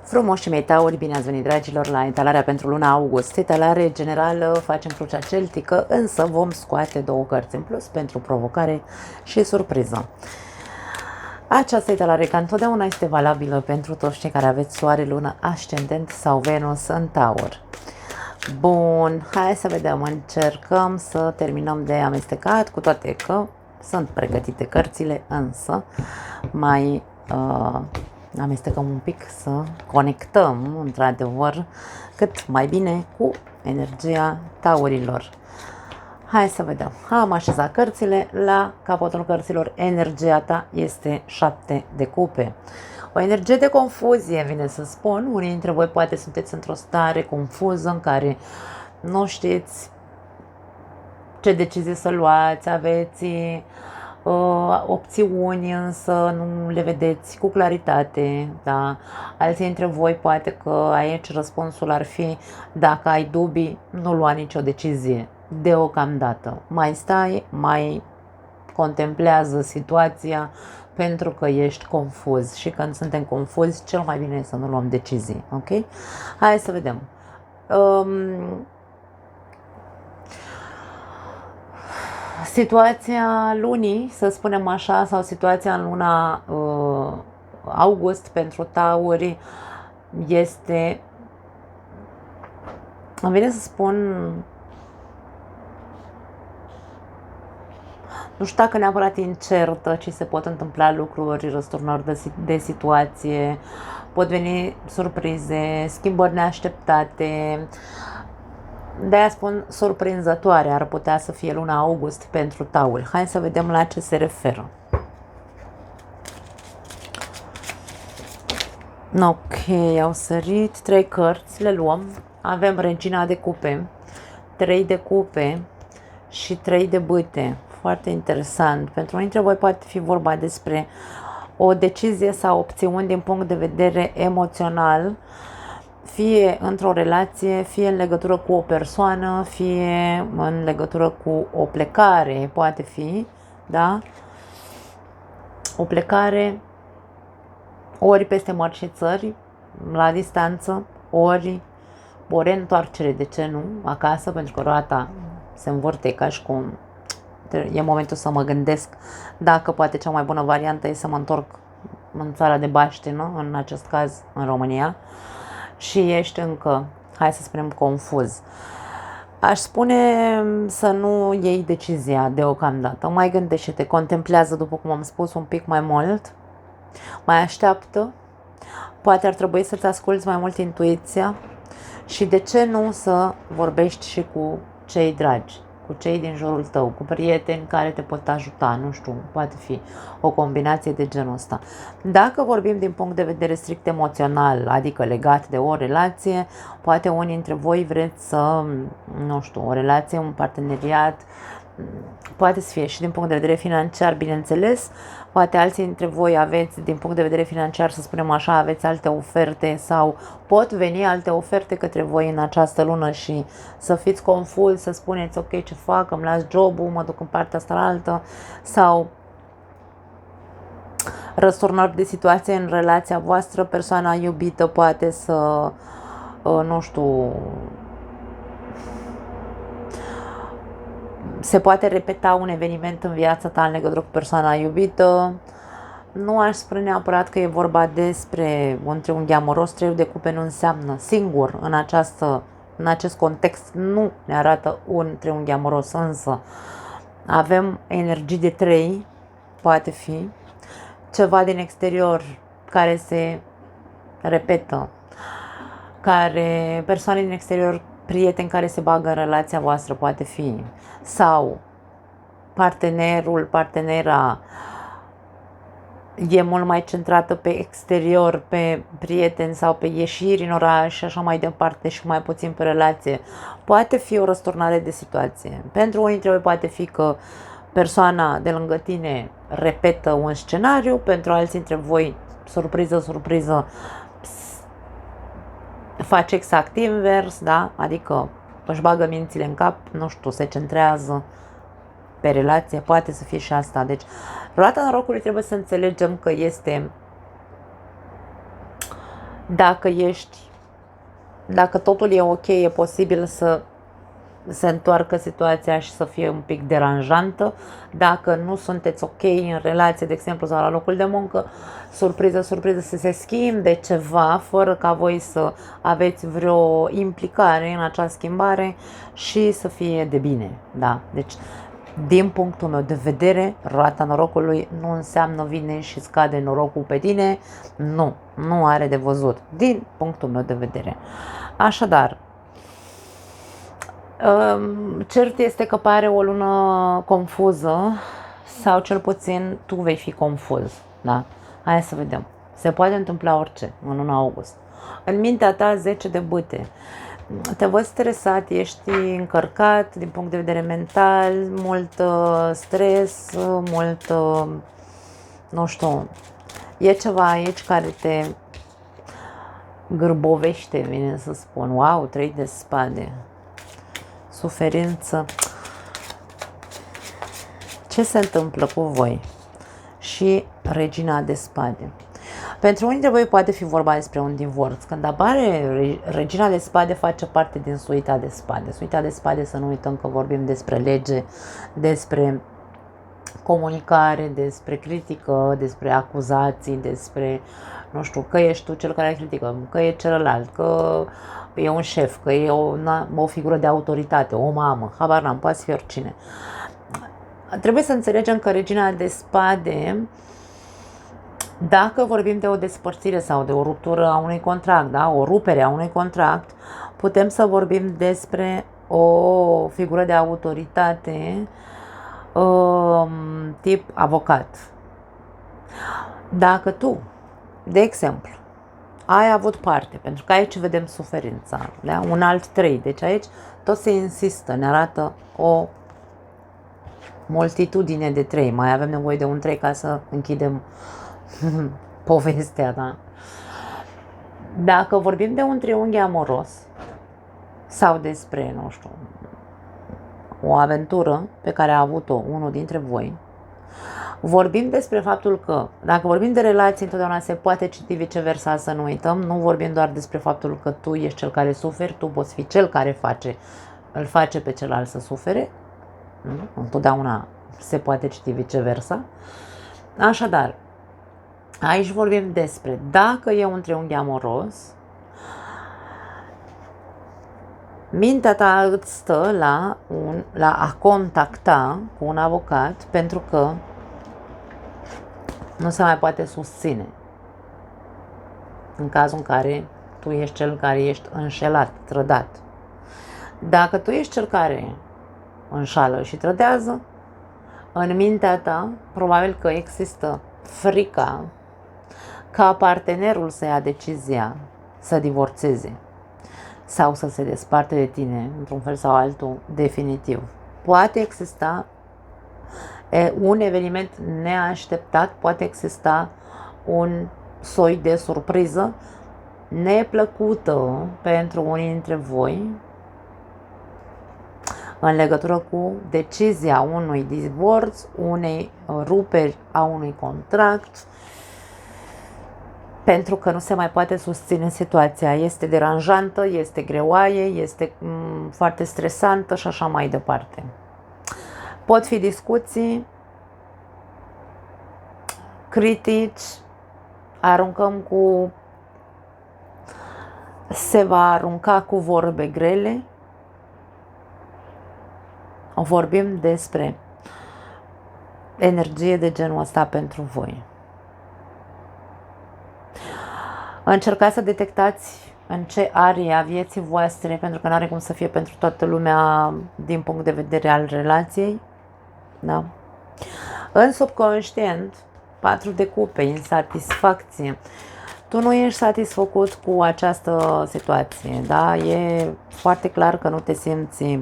Frumoși mei tauri, bine ați venit dragilor la etalarea pentru luna august. Etalare generală, facem crucea celtică, însă vom scoate două cărți în plus pentru provocare și surpriză. Această etalare, ca întotdeauna, este valabilă pentru toți cei care aveți soare, lună, ascendent sau Venus în taur. Bun, hai să vedem, încercăm să terminăm de amestecat, cu toate că sunt pregătite cărțile, însă mai amestecăm un pic să conectăm într-adevăr cât mai bine cu energia taurilor. Hai să vedem. Am așezat cărțile. La capătul cărților energia ta este 7 de cupe. O energie de confuzie, vine să spun. Unii dintre voi poate sunteți într-o stare confuză în care nu știți ce decizie să luați, aveți opțiuni, însă nu le vedeți cu claritate, da? Alții dintre voi poate că aici răspunsul ar fi: dacă ai dubii, nu lua nicio decizie deocamdată. Mai stai, mai contemplează situația, pentru că ești confuz și când suntem confuzi, cel mai bine este să nu luăm decizii, ok? Hai să vedem. Situația lunii, să spunem așa, sau situația în luna august pentru tauri este, îmi vine să spun, nu știu dacă neapărat incertă, ci se pot întâmpla lucruri, răsturnări de situație, pot veni surprize, schimbări neașteptate. De-aia spun surprinzătoare ar putea să fie luna august pentru tauri. Hai să vedem la ce se referă. Ok, au sărit 3 cărți, le luăm. Avem Regina de cupe, 3 de cupe și 3 de bâte. Foarte interesant. Pentru unii dintre voi poate fi vorba despre o decizie sau opțiuni din punct de vedere emoțional, fie într-o relație, fie în legătură cu o persoană, fie în legătură cu o plecare, poate fi, da? O plecare ori peste mări și țări, la distanță, ori o reîntoarcere, de ce nu, acasă, pentru că roata se învârte ca și cum e momentul să mă gândesc dacă poate cea mai bună variantă e să mă întorc în țara de baștină, în acest caz în România, și ești încă, hai să spunem, confuz. Aș spune să nu iei decizia deocamdată. Mai gândește-te, contemplează, după cum am spus, un pic mai mult, mai așteaptă, poate ar trebui să-ți asculți mai mult intuiția și de ce nu să vorbești și cu cei dragi, cu cei din jurul tău, cu prieteni care te pot ajuta, nu știu, poate fi o combinație de genul ăsta. Dacă vorbim din punct de vedere strict emoțional, adică legat de o relație, poate unii dintre voi vreți să, nu știu, o relație, un parteneriat, poate să fie și din punct de vedere financiar, bineînțeles, poate alții dintre voi aveți, din punct de vedere financiar, să spunem așa, aveți alte oferte sau pot veni alte oferte către voi în această lună și să fiți confuzi, să spuneți: ok, ce fac, îmi las jobul, mă duc în partea asta la altă, sau răsturnări de situație în relația voastră, persoana iubită poate să, nu știu, se poate repeta un eveniment în viața ta în legătură cu persoana iubită. Nu aș spune neapărat că e vorba despre un triunghi amoros. 3 de cupe nu înseamnă singur în acest context, nu ne arată un triunghi amoros, însă avem energii de 3, poate fi ceva din exterior care se repetă, care persoane din exterior, prieteni care se bagă în relația voastră, poate fi, sau partenerul, partenera e mult mai centrată pe exterior, pe prieteni sau pe ieșiri în oraș și așa mai departe și mai puțin pe relație. Poate fi o răsturnare de situație. Pentru unii dintre voi poate fi că persoana de lângă tine repetă un scenariu, pentru alții dintre voi, surpriză, surpriză, face exact invers, da? Adică își bagă mințile în cap, nu știu, se centrează pe relație, poate să fie și asta. Deci, roata norocului trebuie să înțelegem că este Dacă totul e ok, e posibil să se întoarcă situația și să fie un pic deranjantă. Dacă nu sunteți ok în relație, de exemplu, sau la locul de muncă, surpriză, surpriză, să se schimbe ceva fără ca voi să aveți vreo implicare în acea schimbare și să fie de bine. Da? Deci, din punctul meu de vedere, roata norocului nu înseamnă vine și scade norocul pe tine. Nu are de văzut, din punctul meu de vedere. Așadar, cert este că pare o lună confuză sau cel puțin tu vei fi confuz. Da? Hai să vedem. Se poate întâmpla orice în luna august. În mintea ta 10 de bâte. Te văd stresat, ești încărcat din punct de vedere mental, mult stres, mult, nu știu, e ceva aici care te gârbovește, vine să spun. Wow, 3 de spade. Suferință. Ce se întâmplă cu voi? Și regina de spade. Pentru unii dintre voi poate fi vorba despre un divorț. Când apare regina de spade, face parte din suita de spade. Suita de spade, să nu uităm că vorbim despre lege, despre comunicare, despre critică, despre acuzații, despre, nu știu, că ești tu cel care critică, că e celălalt, că e un șef, că e o figură de autoritate, o mamă, habar n-am, poate fi oricine. Trebuie să înțelegem că regina de spade, dacă vorbim de o despărțire sau de o ruptură a unui contract, da? O rupere a unui contract, putem să vorbim despre o figură de autoritate tip avocat. Dacă tu, de exemplu, ai avut parte, pentru că aici vedem suferința, da? Un alt 3, deci aici tot se insistă, ne arată o multitudine de 3, mai avem nevoie de un 3 ca să închidem povestea, da? Dacă vorbim de un triunghi amoros sau despre, nu știu, o aventură pe care a avut-o unul dintre voi, vorbim despre faptul că, dacă vorbim de relații, întotdeauna se poate citi viceversa, să nu uităm, nu vorbim doar despre faptul că tu ești cel care suferi, tu poți fi cel care îl face pe celălalt să sufere, întotdeauna se poate citi viceversa. Așadar, aici vorbim despre dacă e un triunghi amoros, mintea ta îți stă la a contacta cu un avocat pentru că nu se mai poate susține în cazul în care tu ești cel care ești înșelat, trădat. Dacă tu ești cel care înșală și trădează, în mintea ta probabil că există frica ca partenerul să ia decizia să divorțeze sau să se desparte de tine într-un fel sau altul definitiv. Poate exista un eveniment neașteptat, poate exista un soi de surpriză neplăcută pentru unii dintre voi în legătură cu decizia unui divorț, unei ruperi a unui contract, pentru că nu se mai poate susține situația. Este deranjantă, este greoaie, este foarte stresantă și așa mai departe. Pot fi discuții, critici, se va arunca cu vorbe grele. Vorbim despre energie de genul ăsta pentru voi. Încercați să detectați în ce arie a vieții voastre, pentru că nu are cum să fie pentru toată lumea din punct de vedere al relației. Da? În subconștient, 4 de cupe, insatisfacție. Tu nu ești satisfăcut cu această situație, da? E foarte clar că nu te simți.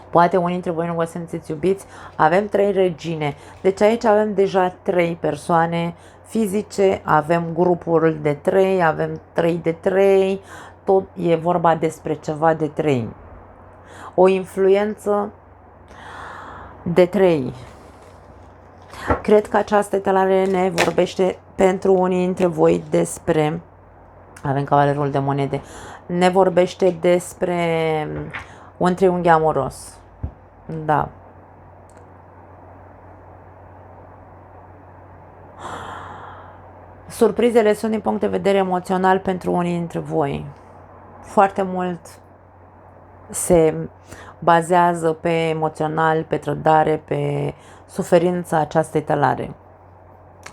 Poate unii dintre voi nu vă simțiți iubiți. Avem 3 regine. Deci aici avem deja 3 persoane fizice, avem grupuri de 3, avem 3 de 3. Tot e vorba despre ceva de 3. O influență de 3. Cred că această etalare ne vorbește pentru unii dintre voi despre Avem cavalerul de monede. Ne vorbește despre un triunghi amoros. Da. Surprizele sunt din punct de vedere emoțional pentru unii dintre voi. Foarte mult se bazează pe emoțional, pe trădare, pe suferința aceastei tălare.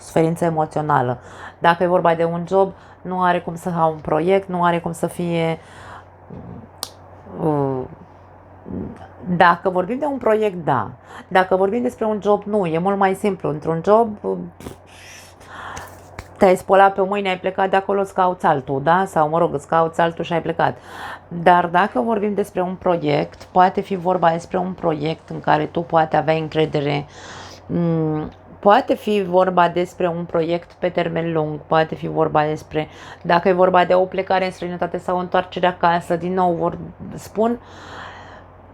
Suferință emoțională. Dacă e vorba de un job, nu are cum să ha un proiect, nu are cum să fie... Dacă vorbim de un proiect, da. Dacă vorbim despre un job, nu. E mult mai simplu. Într-un job, te-ai spălat pe mâini, ai plecat de acolo, îți cauți altul, da? Sau, mă rog, îți cauți altul și ai plecat. Dar dacă vorbim despre un proiect, poate fi vorba despre un proiect în care tu poate avea încredere, poate fi vorba despre un proiect pe termen lung, poate fi vorba despre, dacă e vorba de o plecare în străinătate sau o întoarcere acasă, din nou spun,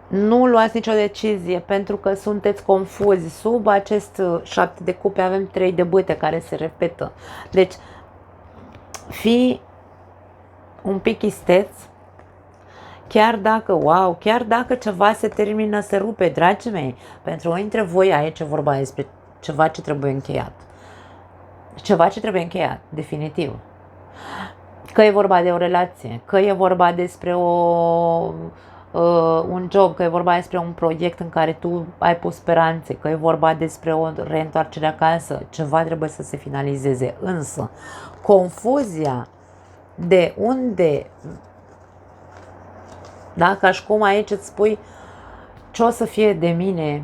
nu luați nicio decizie pentru că sunteți confuzi. Sub acest 7 de cupe avem 3 de bâte care se repetă. Deci, fii un pic isteț, chiar dacă, wow, chiar dacă ceva se termină, se rupe, dragii mei, pentru unii dintre voi aici e vorba despre ceva ce trebuie încheiat. Ceva ce trebuie încheiat, definitiv. Că e vorba de o relație, că e vorba despre un job, că e vorba despre un proiect în care tu ai pus speranțe, că e vorba despre o reîntoarcere acasă, ceva trebuie să se finalizeze. Însă, confuzia de unde, da, ca și cum aici îți spui ce o să fie de mine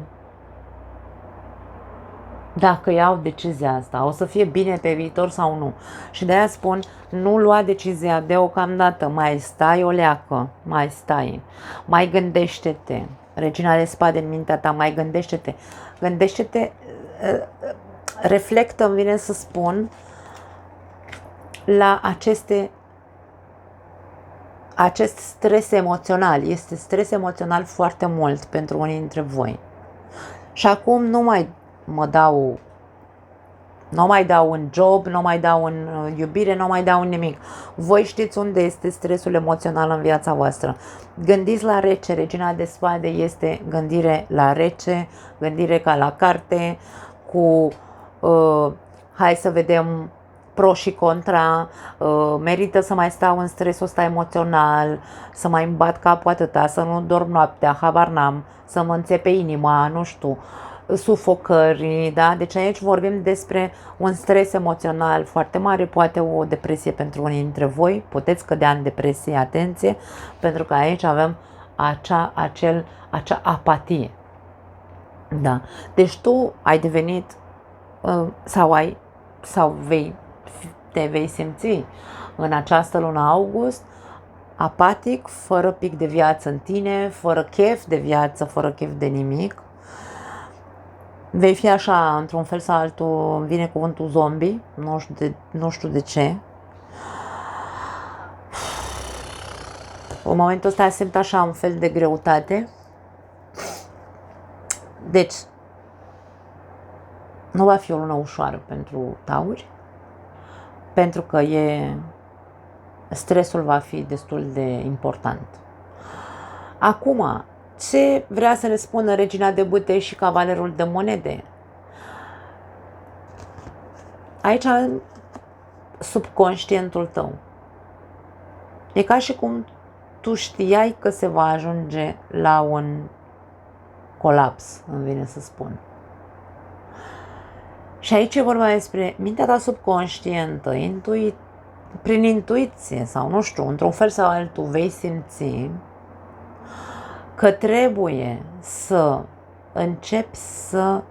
dacă iau decizia asta, o să fie bine pe viitor sau nu. Și de-aia spun, nu lua decizia deocamdată, mai stai o leacă, mai stai, mai gândește-te. Regina de spade în mintea ta, mai gândește-te. Gândește-te, reflectă, îmi vine să spun, la acest stres emoțional. Este stres emoțional foarte mult pentru unii dintre voi. Și acum nu mai dau în job, nu mai dau în iubire, nu mai dau în nimic. Voi știți unde este stresul emoțional în viața voastră. Gândiți la rece. Regina de spade este gândire la rece, gândire ca la carte, cu hai să vedem pro și contra, merită să mai stau în stresul ăsta emoțional, să mai îmi bat capul atâta, să nu dorm noaptea, habar n-am, să mă înțepe inima, nu știu, sufocări, da? Deci aici vorbim despre un stres emoțional foarte mare, poate o depresie pentru unii dintre voi, puteți cădea în depresie, atenție, pentru că aici avem acea apatie. Da. Deci tu ai devenit te vei simți în această lună august apatic, fără pic de viață în tine, fără chef de viață, fără chef de nimic. Vei fi așa, într-un fel sau altul, vine cuvântul zombie, nu știu de ce. În momentul ăsta simt așa un fel de greutate. Deci, nu va fi o lună ușoară pentru tauri, pentru că stresul va fi destul de important. Acum, ce vrea să ne spună Regina de bâte și Cavalerul de monede? Aici avem subconștientul tău. E ca și cum tu știai că se va ajunge la un colaps, îmi vine să spun. Și aici e vorba despre mintea ta subconștientă, prin intuiție sau nu știu, într-un fel sau altul vei simți că trebuie să începi să,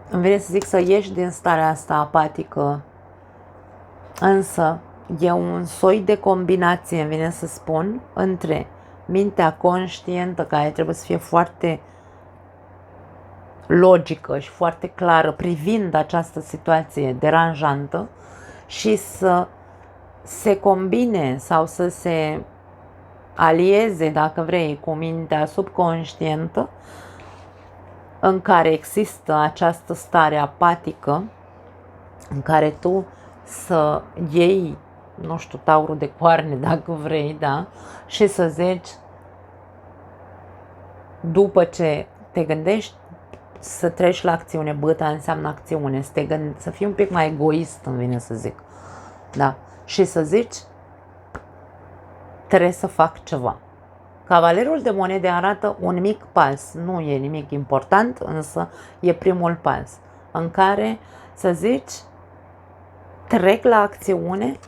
îmi vine să zic, să ieși din starea asta apatică, însă e un soi de combinație, îmi vine să spun, între mintea conștientă, care trebuie să fie foarte logică și foarte clară privind această situație deranjantă și să se combine sau să se alieze, dacă vrei, cu mintea subconștientă în care există această stare apatică în care tu să iei, nu știu, taurul de coarne dacă vrei, da? Și să zici, după ce te gândești, să treci la acțiune. Băta înseamnă acțiune, să fii un pic mai egoist, îmi vine să zic, da? Și să zici, trebuie să fac ceva. Cavalerul de monede arată un mic pas, nu e nimic important, însă e primul pas în care să zici, trec la acțiune,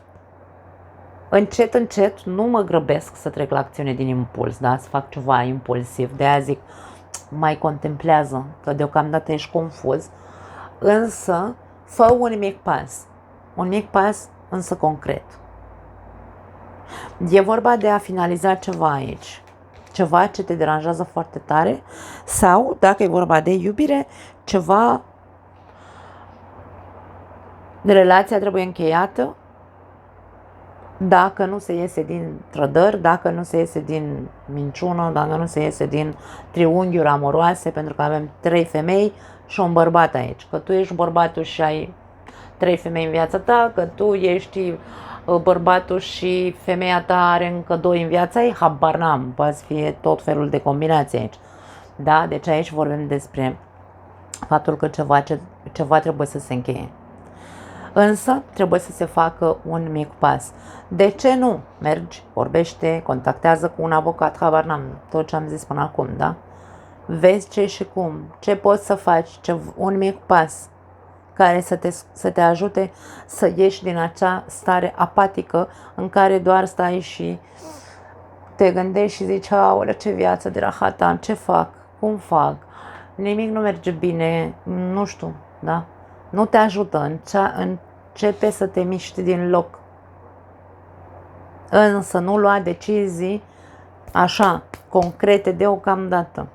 încet, încet, nu mă grăbesc să trec la acțiune din impuls, da? Să fac ceva impulsiv, de aia zic, mai contemplează, că deocamdată ești confuz, însă fă un mic pas, însă concret. E vorba de a finaliza ceva aici, ceva ce te deranjează foarte tare sau, dacă e vorba de iubire, ceva, relația trebuie încheiată, dacă nu se iese din trădări, dacă nu se iese din minciună, dacă nu se iese din triunghiuri amoroase, pentru că avem 3 femei și un bărbat aici. Că tu ești bărbatul și ai 3 femei în viața ta, că tu ești bărbatul și femeia ta are încă 2 în viața ei, habar n-am, poate să fie tot felul de combinații aici. Da? Deci aici vorbim despre faptul că ceva trebuie să se încheie. Însă trebuie să se facă un mic pas. De ce nu? Mergi, vorbește, contactează cu un avocat, habar n-am, tot ce am zis până acum, da? Vezi ce și cum, ce poți să faci, un mic pas care să te ajute să ieși din acea stare apatică în care doar stai și te gândești și zici, aolea, ce viață de rahat am, ce fac, cum fac, nimic nu merge bine, nu știu, da? Nu te ajută, începe să te miști din loc. Însă nu lua decizii așa, concrete deocamdată.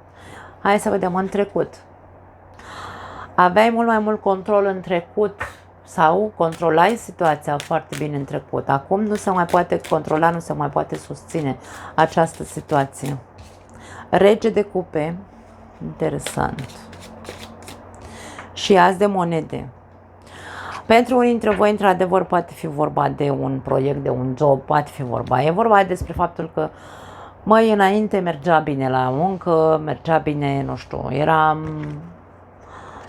Hai să vedem în trecut. Aveai mult mai mult control în trecut sau controlai situația foarte bine în trecut. Acum nu se mai poate controla, nu se mai poate susține această situație. Rege de cupe, interesant. Și as de monede. Pentru unii dintre voi, într-adevăr, poate fi vorba de un proiect, de un job, poate fi vorba. E vorba despre faptul că, măi, înainte mergea bine la muncă, mergea bine, nu știu,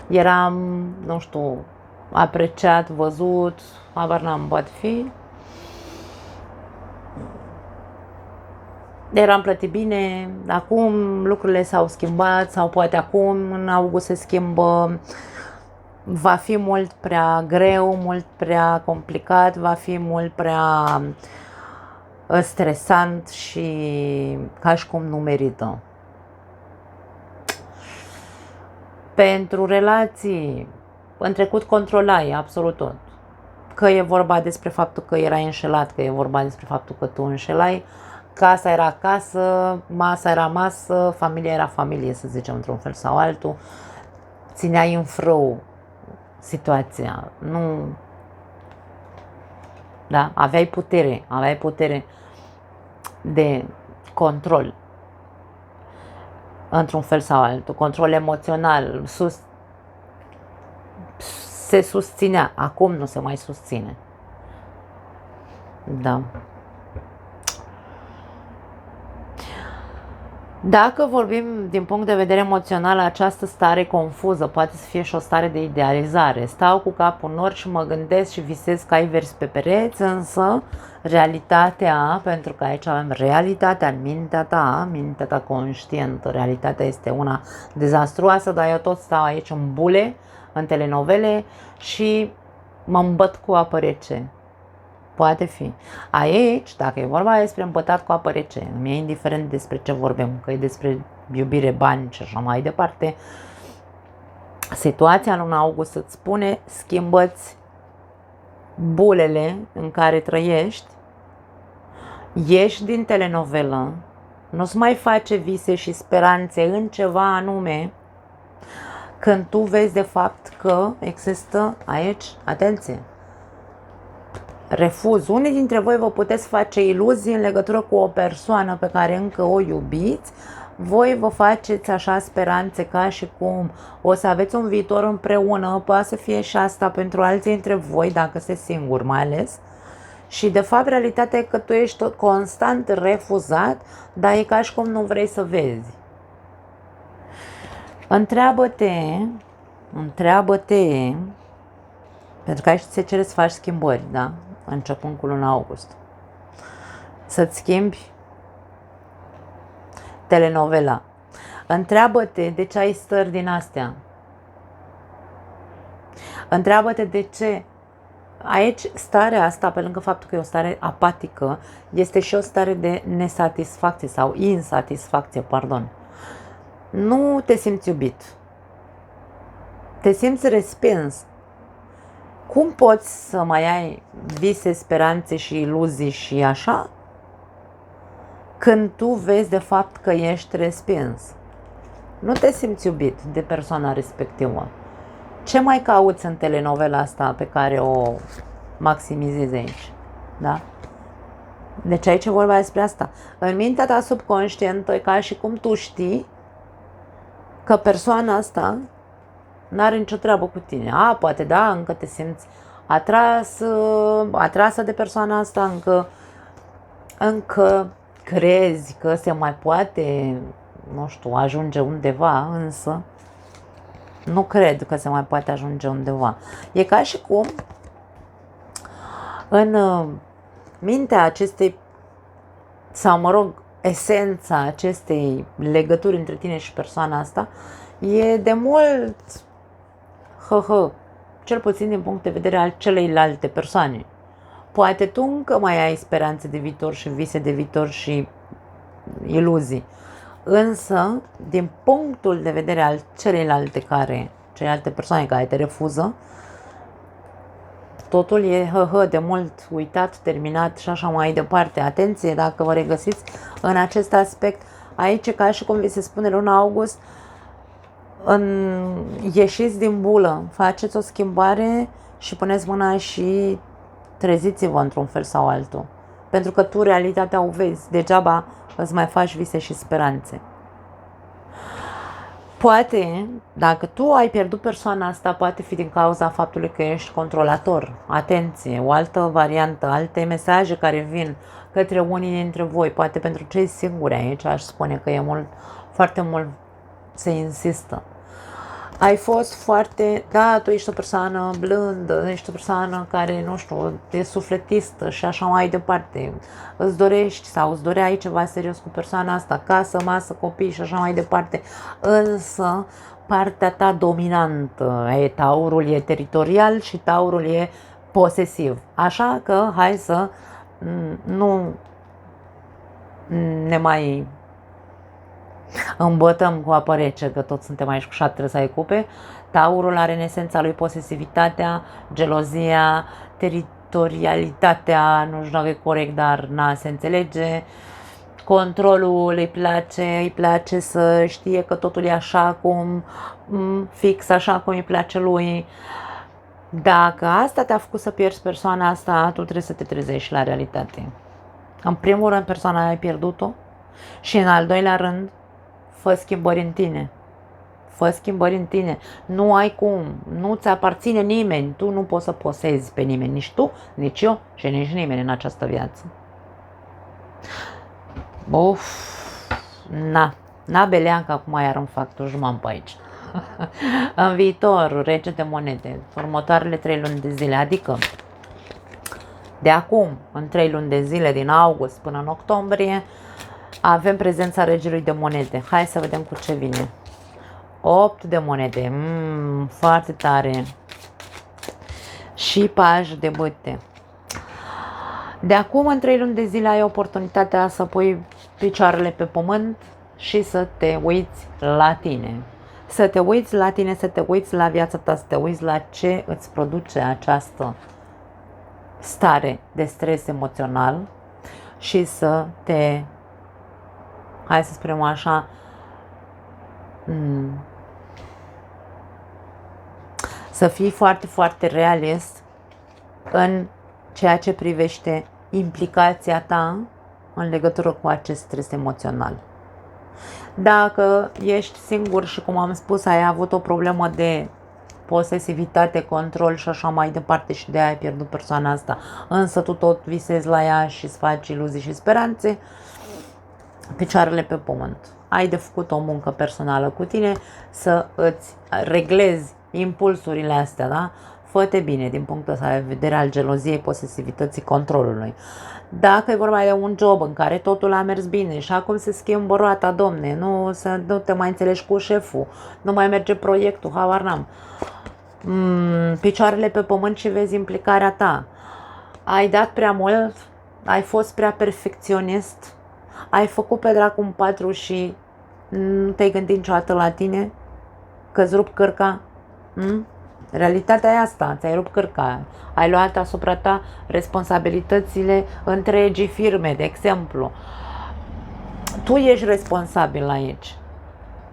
eram, nu știu, apreciat, văzut, habar n-am, poate fi. Eram plătit bine, acum lucrurile s-au schimbat sau poate acum în august se schimbă, va fi mult prea greu, mult prea complicat, va fi mult prea stresant și ca și cum nu merită. Pentru relații, în trecut controlai absolut tot. Că e vorba despre faptul că erai înșelat, că e vorba despre faptul că tu înșelai, casa era casă, masa era masă, familia era familie, să zicem, într-un fel sau altul. Țineai în frâu situația, nu... Da? Aveai putere de control, într-un fel sau altul, control emoțional, se susținea, acum nu se mai susține. Da. Dacă vorbim din punct de vedere emoțional, această stare confuză poate să fie și o stare de idealizare. Stau cu capul în nori și mă gândesc și visez cai verzi pe pereți, însă realitatea, pentru că aici avem realitatea în mintea ta conștientă, realitatea este una dezastruoasă, dar eu tot stau aici în bule, în telenovele și mă îmbăt cu apă rece. Poate fi. Aici, dacă e vorba despre îmbătat cu apă rece, mi-e indiferent despre ce vorbim, că e despre iubire, bani și așa mai departe, situația în luna august îți spune, schimbă-ți bulele în care trăiești, ieși din telenovelă, nu-ți mai face vise și speranțe în ceva anume, când tu vezi de fapt că există aici, atenție, refuz. Unii dintre voi vă puteți face iluzii în legătură cu o persoană pe care încă o iubiți, Voi vă faceți așa speranțe ca și cum o să aveți un viitor împreună, poate să fie și asta pentru alții dintre voi, dacă sunteți singuri mai ales. Și de fapt realitatea e că tu ești tot constant refuzat, dar e ca și cum nu vrei să vezi. Întreabă-te, pentru că aici ți se cere să faci schimbări, da? Începând cu luna august. Să-ți schimbi telenovela. Întreabă-te de ce ai stări din astea. Întreabă-te de ce. Aici starea asta, pe lângă faptul că e o stare apatică, este și o stare de nesatisfacție sau insatisfacție, pardon. Nu te simți iubit. Te simți respins. Cum poți să mai ai vise, speranțe și iluzii și așa, când tu vezi de fapt că ești respins? Nu te simți iubit de persoana respectivă. Ce mai cauți în telenovela asta pe care o maximizezi aici? Da? Deci aici e vorba despre asta. În mintea ta subconștientă e ca și cum tu știi că persoana asta n-are nicio treabă cu tine. Poate da, încă te simți atrasă de persoana asta, încă crezi că se mai poate, nu știu, ajunge undeva, însă nu cred că se mai poate ajunge undeva. E ca și cum în mintea acestei, sau mă rog, esența acestei legături între tine și persoana asta e de mult cel puțin din punct de vedere al celeilalte persoane. Poate tu încă mai ai speranțe de viitor și vise de viitor și iluzii, însă din punctul de vedere al celelalte persoane care te refuză, totul e de mult uitat, terminat și așa mai departe. Atenție, dacă vă regăsiți în acest aspect, aici ca și cum vi se spune luna august, ieșiți din bulă, faceți o schimbare și puneți mâna și treziți-vă într-un fel sau altul. Pentru că tu realitatea o vezi, degeaba îți mai faci vise și speranțe. Poate, dacă tu ai pierdut persoana asta, poate fi din cauza faptului că ești controlator. Atenție, o altă variantă, alte mesaje care vin către unii dintre voi, poate pentru cei singuri aici, aș spune că e foarte mult se insistă. Ai fost foarte, da, tu ești o persoană blândă, ești o persoană care, nu știu, e sufletistă și așa mai departe. Îți dorești sau îți doreai ceva serios cu persoana asta, casă, masă, copii și așa mai departe. Însă, partea ta dominantă, taurul e teritorial și taurul e posesiv. Așa că hai să nu ne mai îmbătăm cu apă rece, că toți suntem aici cu 7 să ai cupe. Taurul are în esența lui posesivitatea, gelozia, teritorialitatea, nu știu dacă e corect, dar se înțelege. Controlul îi place să știe că totul e așa cum, fix așa cum îi place lui. Dacă asta te-a făcut să pierzi persoana asta, tu trebuie să te trezești la realitate. În primul rând, persoana ai pierdut-o și în al doilea rând, fă schimbări în tine. Fă schimbări în tine. Nu ai cum. Nu-ți aparține nimeni. Tu nu poți să posezi pe nimeni. Nici tu, nici eu și nici nimeni în această viață. N-a beleancă acum iar îmi fac dușman pe aici. În viitor, rege de monede. Următoarele 3 luni de zile. Adică de acum, în 3 luni de zile, din august până în octombrie, avem prezența regelui de monede. Hai să vedem cu ce vine. 8 de monede. Foarte tare. Și paj de bâte. De acum, în 3 luni de zile, ai oportunitatea să pui picioarele pe pământ și să te uiți la tine. Să te uiți la tine, să te uiți la viața ta, să te uiți la ce îți produce această stare de stres emoțional și să te, hai să spunem așa, să fii foarte, foarte realist în ceea ce privește implicația ta în legătură cu acest stres emoțional. Dacă ești singur și, cum am spus, ai avut o problemă de posesivitate, control și așa mai departe și de aia ai pierdut persoana asta, însă tu tot visezi la ea și îți faci iluzii și speranțe, picioarele pe pământ. Ai de făcut o muncă personală cu tine să îți reglezi impulsurile astea, da? Fă-te bine din punctul ăsta de vedere al geloziei, posesivității, controlului. Dacă e vorba de un job în care totul a mers bine și acum se schimbă roata, domne, nu te mai înțelegi cu șeful, nu mai merge proiectul, habar n-am. Picioarele pe pământ și vezi implicarea ta. Ai dat prea mult, ai fost prea perfecționist, ai făcut pe dracu un patru și nu te-ai gândit niciodată la tine, că-ți rup cărca. Realitatea e asta, ți-ai rupt cărca, ai luat asupra ta responsabilitățile întregii firme, de exemplu. Tu ești responsabil aici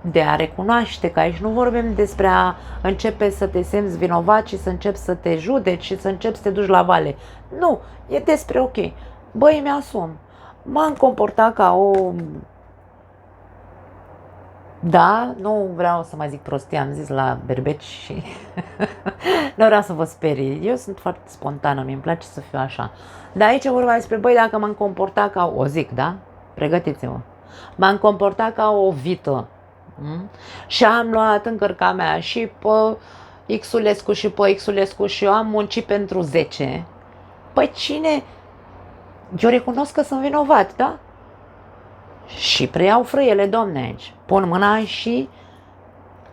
de a recunoaște că aici nu vorbim despre a începe să te simți vinovat și să începi să te judeci și să începi să te duci la vale. Nu, e despre ok, băi, mi-asum, m-am comportat ca o... Da, nu vreau să mai zic prostii, am zis la berbeci și nu vreau să vă sperii. Eu sunt foarte spontană, mi-mi place să fiu așa. Dar aici e vorba despre, băi, dacă m-am comportat ca o zic, da? Pregătiți-vă. M-am comportat ca o vită. Și am luat în cărca mea și pe Xulescu și pe Xulescu și eu am muncit pentru 10. Păi cine? Eu recunosc că sunt vinovat, da? Și preiau frâiele, domne, aici. Pun mâna și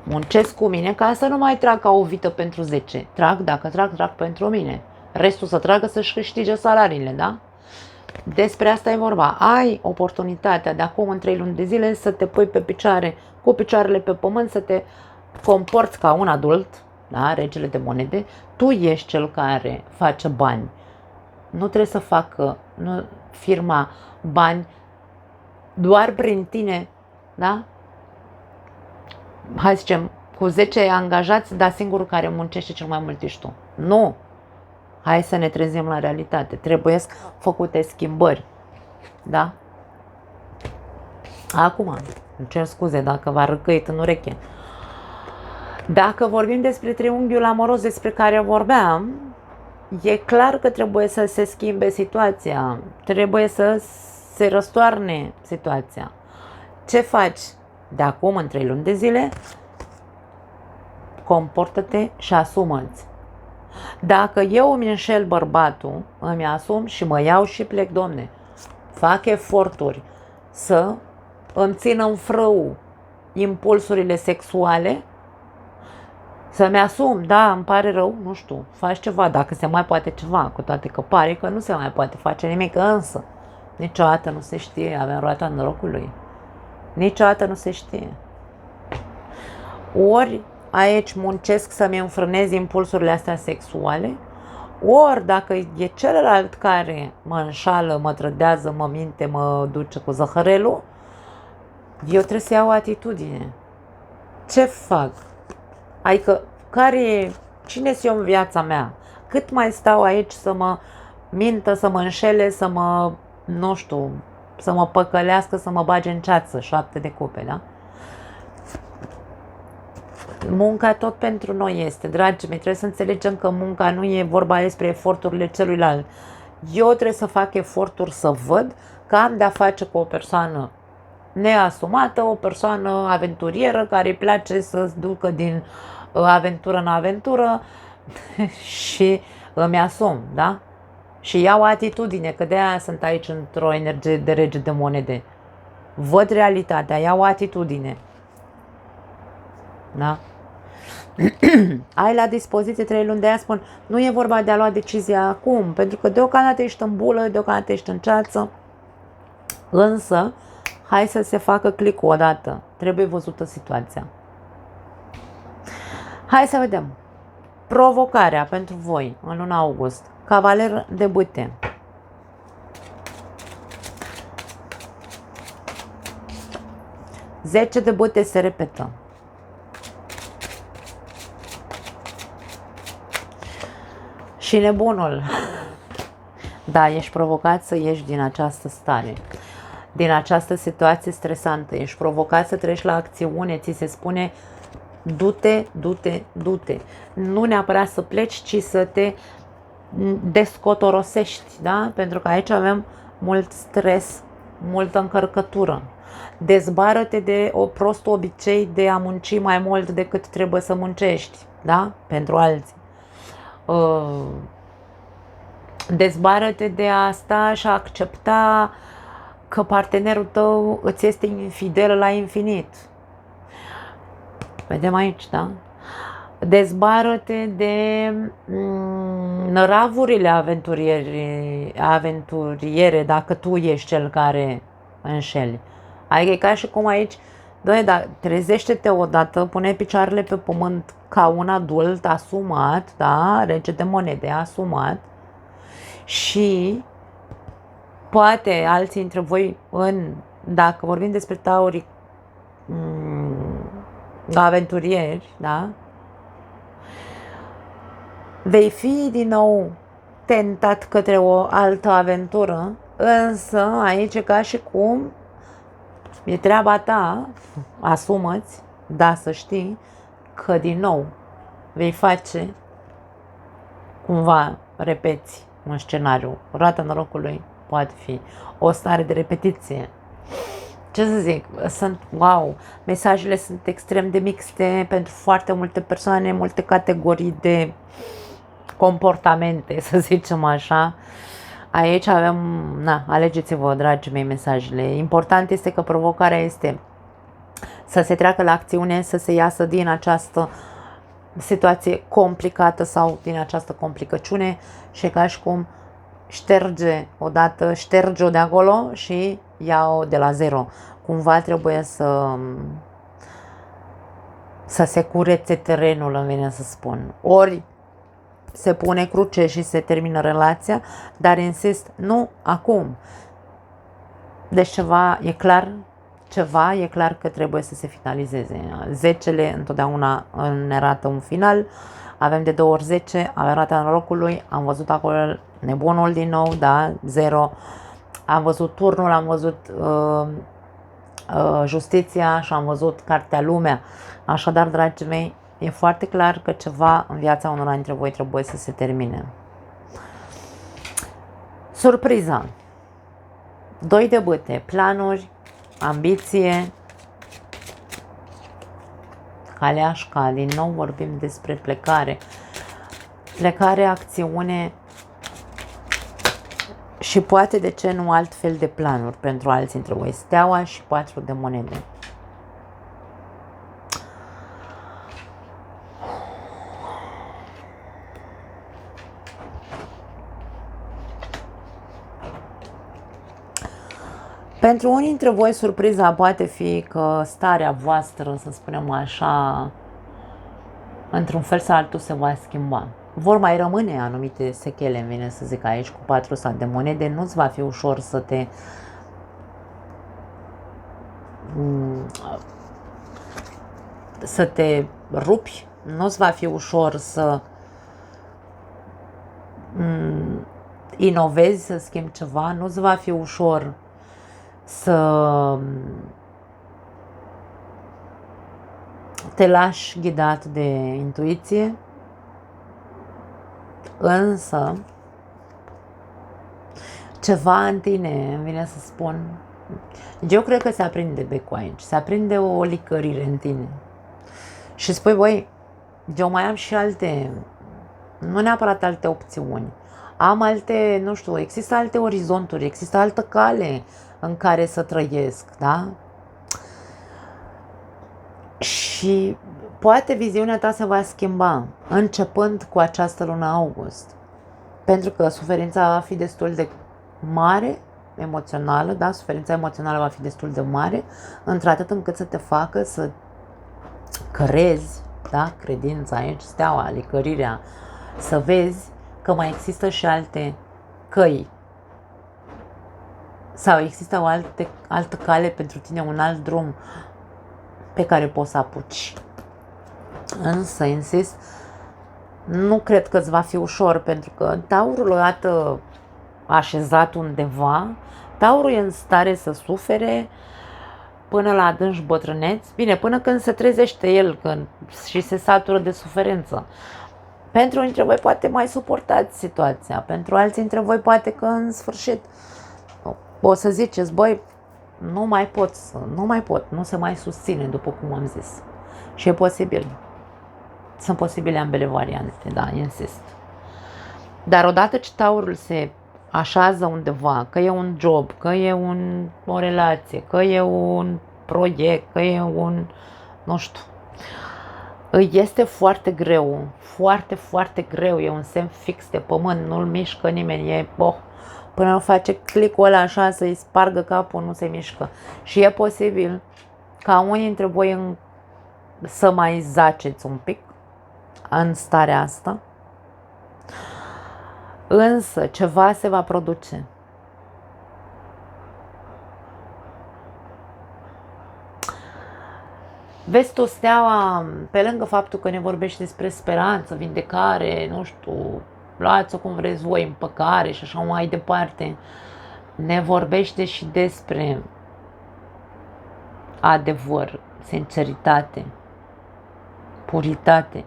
muncesc cu mine ca să nu mai trag ca o vită pentru 10. Trag, dacă trag pentru mine. Restul să tragă să-și câștige salariile, da? Despre asta e vorba. Ai oportunitatea de acum în 3 luni de zile să te pui pe picioare, cu picioarele pe pământ, să te comporți ca un adult, da? Regele de monede. Tu ești cel care face bani. Nu trebuie să facă firma bani doar prin tine, da? Hai să zicem, cu 10 angajați, dar singurul care muncește cel mai mult ești tu. Nu! Hai să ne trezim la realitate. Trebuie făcute schimbări. Da? Acum, îmi cer scuze dacă v-a răcăit în ureche. Dacă vorbim despre triunghiul amoros despre care vorbeam, e clar că trebuie să se schimbe situația. Trebuie să se răstoarne situația. Ce faci de acum în 3 luni de zile? Comportă-te și asumă-ți. Dacă eu îmi înșel bărbatul, îmi asum și mă iau și plec, domne. Fac eforturi să îmi țin în frâu impulsurile sexuale, să-mi asum, da, îmi pare rău, nu știu, faci ceva, dacă se mai poate ceva, cu toate că pare că nu se mai poate face nimic, însă niciodată nu se știe, avem roata norocului. Niciodată nu se știe. Ori aici muncesc să-mi înfrânez impulsurile astea sexuale, ori dacă e celălalt care mă înșală, mă trădează, mă minte, mă duce cu zăhărelul, eu trebuie să iau atitudine. Ce fac? Adică, cine-s eu în viața mea? Cât mai stau aici să mă mintă, să mă înșele, să mă, nu știu, să mă păcălească, să mă bage în ceață, 7 de cupe, da? Munca tot pentru noi este, dragii mei, trebuie să înțelegem că munca nu e vorba despre eforturile celuilalt. Eu trebuie să fac eforturi să văd că am de-a face cu o persoană neasumată, o persoană aventurieră care îi place să se ducă din aventură în aventură și îmi asum, da? Și iau atitudine, că de-aia sunt aici într-o energie de rege de monede. Văd realitatea, iau atitudine. Da? Ai la dispoziție 3 luni, de aia spun, nu e vorba de a lua decizia acum, pentru că deocamdată ești în bulă, deocamdată ești în ceață, însă hai să se facă click-ul odată, trebuie văzută situația. Hai să vedem. Provocarea pentru voi în luna august. Cavaler de bâte. Zece de bâte se repetă. Și nebunul. Da, ești provocat să ieși din această stare. din această situație stresantă. Ești provocat să treci la acțiune, ți se spune du-te, du-te, du-te. Nu neapărat să pleci, ci să te descotorosești, da? Pentru că aici avem mult stres, multă încărcătură. Dezbară-te de o prost obicei de a munci mai mult decât trebuie să muncești, da? Pentru alții. Dezbară-te de asta și a accepta că partenerul tău îți este infidel la infinit. Vedem aici, da? Dezbară-te de năravurile aventuriere dacă tu ești cel care înșeli. Adică e ca și cum aici, doamne, da, trezește-te odată, pune picioarele pe pământ ca un adult asumat, da? Rege de monede, asumat. Și poate alții dintre voi, dacă vorbim despre taurii aventurieri, da? Vei fi din nou tentat către o altă aventură, însă aici e ca și cum e treaba ta, asumă-ți, da, să știi că din nou vei face, cumva repeți un scenariu. Roata norocului poate fi o stare de repetiție. Ce să zic, wow, mesajele sunt extrem de mixte pentru foarte multe persoane, multe categorii de comportamente, să zicem așa. Aici avem, alegeți-vă, dragii mei, mesajele. Important este că provocarea este să se treacă la acțiune, să se iasă din această situație complicată sau din această complicăciune și ca și cum șterge-o de acolo și ia-o de la zero. Cumva trebuie să se curețe terenul, îmi vine să spun. Ori se pune cruce și se termină relația, dar insist, nu acum. Deci ceva e clar că trebuie să se finalizeze. 10-le întotdeauna ne arată un final. Avem de 2 ori 10, avem rata norocului, am văzut acolo nebunul din nou, da, 0. Am văzut turnul, am văzut justiția și am văzut cartea lumea. Așadar, dragii mei, e foarte clar că ceva în viața unora dintre voi trebuie să se termine. Surpriza. 2 de bâte, planuri, ambiție, caleașca, din nou vorbim despre plecare. Plecare, acțiune și poate, de ce nu, altfel de planuri pentru alții dintre voi. Steaua și 4 de monede. Pentru unii dintre voi, surpriza poate fi că starea voastră, să spunem așa, într-un fel sau altul se va schimba. Vor mai rămâne anumite sechele, îmi vine să zic aici, cu 4 de monede. Nu-ți va fi ușor să te rupi, nu-ți va fi ușor să inovezi, să schimbi ceva, nu-ți va fi ușor să te lași ghidat de intuiție, însă ceva în tine, îmi vine să spun, eu cred că se aprinde becul aici, se aprinde o licărire în tine și spui, băi, eu mai am și alte, nu neapărat alte opțiuni, am alte, nu știu, există alte orizonturi, există altă cale în care să trăiesc, da? Și poate viziunea ta se va schimba începând cu această lună august. Pentru că suferința va fi destul de mare, emoțională, da? Suferința emoțională va fi destul de mare, într-atât încât să te facă să crezi, da? Credința aici, steaua, licărirea, să vezi că mai există și alte căi. Sau există o altă cale pentru tine, un alt drum pe care poți să apuci. Însă, insist, nu cred că îți va fi ușor, pentru că taurul, odată așezat undeva, Taurul e în stare să sufere până la adânci bătrâneți, bine, până când se trezește el și se satură de suferință. Pentru dintre voi poate mai suportați situația, pentru alții dintre voi poate că în sfârșit o să ziceți, băi, nu mai pot, nu se mai susține, după cum am zis. Și e posibil. Sunt posibile ambele variante, da, insist. Dar odată ce taurul se așează undeva, că e un job, că e o relație, că e un proiect, că e nu știu, îi este foarte greu, foarte, foarte greu, e un semn fix de pământ, nu-l mișcă nimeni, până nu face clicul ăla așa să-i spargă capul, nu se mișcă. Și e posibil ca unii dintre voi să mai zaceți un pic în starea asta, însă ceva se va produce. Vezi tu, steaua, pe lângă faptul că ne vorbește despre speranță, vindecare, nu știu, luați-o cum vreți voi, împăcare și așa mai departe, ne vorbește și despre adevăr, sinceritate, puritate.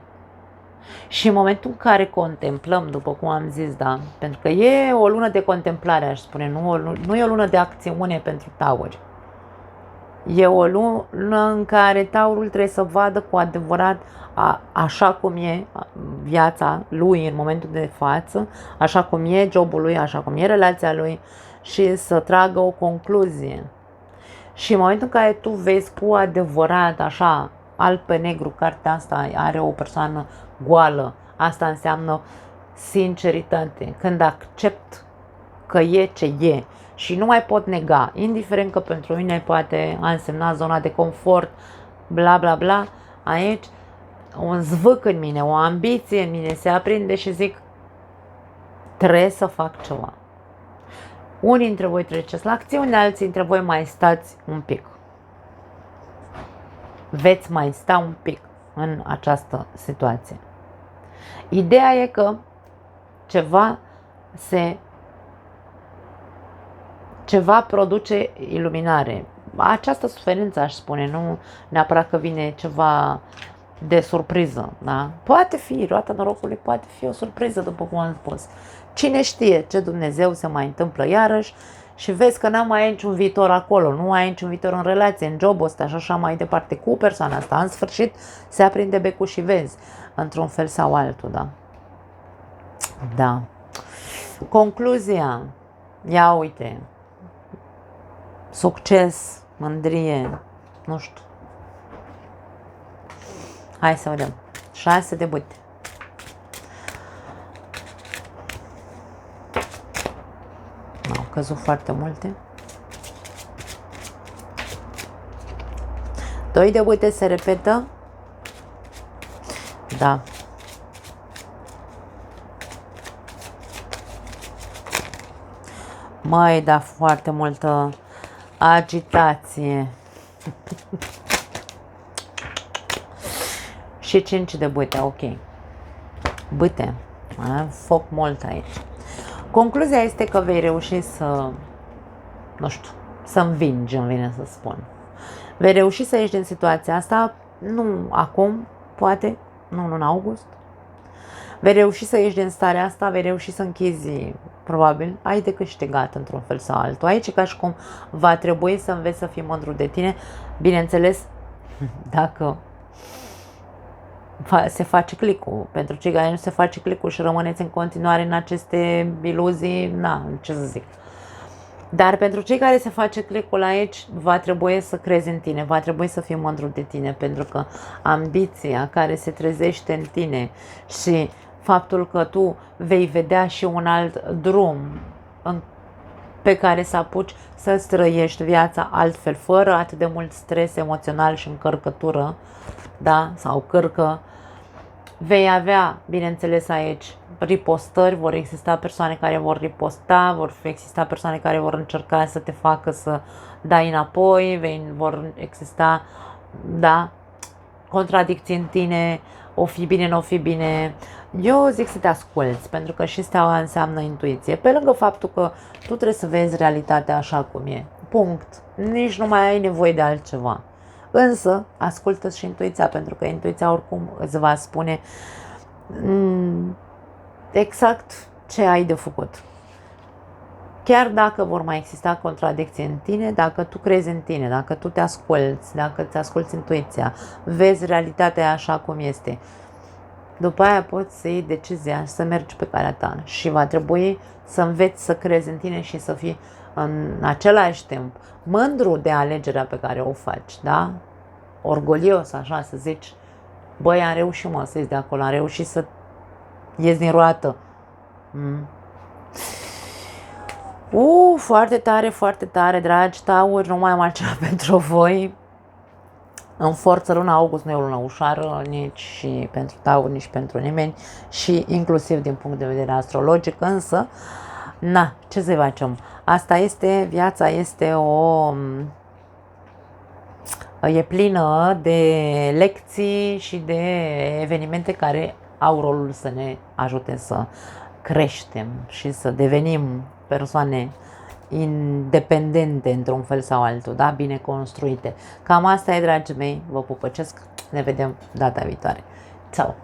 Și în momentul în care contemplăm, după cum am zis, da, pentru că e o lună de contemplare, aș spune, nu e o lună de acțiune pentru tauri. E o lună în care taurul trebuie să vadă cu adevărat așa cum e viața lui în momentul de față, așa cum e jobul lui, așa cum e relația lui și să tragă o concluzie. Și în momentul în care tu vezi cu adevărat, așa, alb pe negru, cartea asta are o persoană goală, asta înseamnă sinceritate. Când accept că e ce e și nu mai pot nega, indiferent că pentru mine poate a însemnat zona de confort, bla bla bla, aici un zvâc în mine, o ambiție în mine se aprinde și zic, trebuie să fac ceva. Unii dintre voi treceți la acțiune, alții dintre voi mai stați un pic. Veți mai sta un pic în această situație. Ideea e că ceva produce iluminare. Această suferință, aș spune, nu neapărat că vine ceva de surpriză, da? Poate fi, roata norocului poate fi o surpriză, după cum am spus. Cine știe ce Dumnezeu se mai întâmplă iarăși și vezi că n-am mai ai niciun viitor acolo, nu ai niciun viitor în relație, în jobul ăsta și așa mai departe cu persoana asta. În sfârșit se aprinde becul și vezi, într-un fel sau altul, da? Da. Concluzia, ia uite, succes, mândrie, nu știu. Hai să vedem. 6 de bâte. Au căzut foarte multe. 2 de bâte se repetă. Da. Măi, da, foarte multă agitație. Și 5 de bâte, ok. Bâte, am foc mult aici. Concluzia este că vei reuși să, nu știu, să învingi, îmi vine să spun. Vei reuși să ieși din situația asta, nu acum, poate, nu în august. Vei reuși să ieși din starea asta, vei reuși să închizi, probabil, ai de câștigat într-un fel sau altul. Aici e ca și cum va trebui să înveți să fii mândru de tine, bineînțeles, dacă se face clicul. Pentru cei care nu se face clicul și rămâneți în continuare în aceste iluzii, ce să zic. Dar pentru cei care se face clicul aici, va trebui să crezi în tine, va trebui să fii mândru de tine, pentru că ambiția care se trezește în tine și faptul că tu vei vedea și un alt drum pe care să apuci să-ți trăiești viața altfel, fără atât de mult stres emoțional și încărcătură, da? Sau cărcă. Vei avea, bineînțeles, aici ripostări, vor exista persoane care vor riposta, vor exista persoane care vor încerca să te facă să dai înapoi, vor exista, da, contradicții în tine, o fi bine, nu o fi bine. Eu zic să te asculți, pentru că și steaua înseamnă intuiție. Pe lângă faptul că tu trebuie să vezi realitatea așa cum e. Punct. Nici nu mai ai nevoie de altceva. Însă, ascultă și intuiția, pentru că intuiția oricum îți va spune exact ce ai de făcut. Chiar dacă vor mai exista contradicții în tine, dacă tu crezi în tine, dacă tu te asculți, dacă îți asculți intuiția, vezi realitatea așa cum este, după aia poți să iei decizia și să mergi pe calea ta și va trebui să înveți să crezi în tine și să fii în același timp mândru de alegerea pe care o faci, da? Orgolios, așa, să zici, băi, am reușit, mă, să ies de acolo, am reușit să ies din roată. Foarte tare, dragi tauri, nu mai am altceva pentru voi. În forță, luna august nu e o lună ușoară, nici și pentru tauri, nici pentru nimeni și inclusiv din punct de vedere astrologic, însă, na, ce să facem? Asta este, viața este e plină de lecții și de evenimente care au rolul să ne ajute să creștem și să devenim persoane independente într-un fel sau altul, da? Bine construite. Cam asta e, dragii mei, vă pupăcesc, ne vedem data viitoare. Ciao!